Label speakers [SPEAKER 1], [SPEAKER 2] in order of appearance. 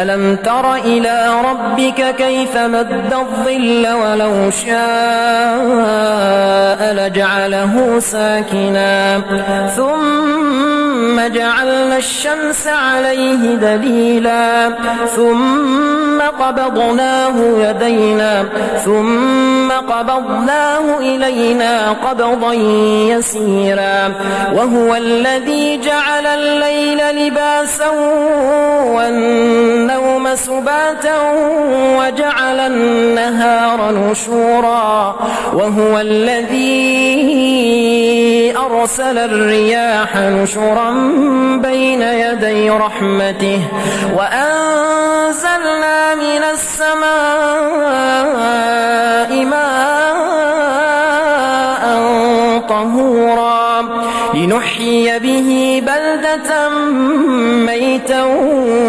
[SPEAKER 1] ألم تر إلى ربك كيف مد الظل ولو شاء لجعله ساكنا ثم جعلنا الشمس عليه دليلا ثم قبضناه إلينا قبضا يسيرا وهو الذي جعل الليل لباسا والنوم سباتا وجعل النهار نشورا وهو الذي أرسل الرياح نشرا بين يدي رحمته وأنزلنا من السماء ماء طهورا لنحيي به بلدة ميتا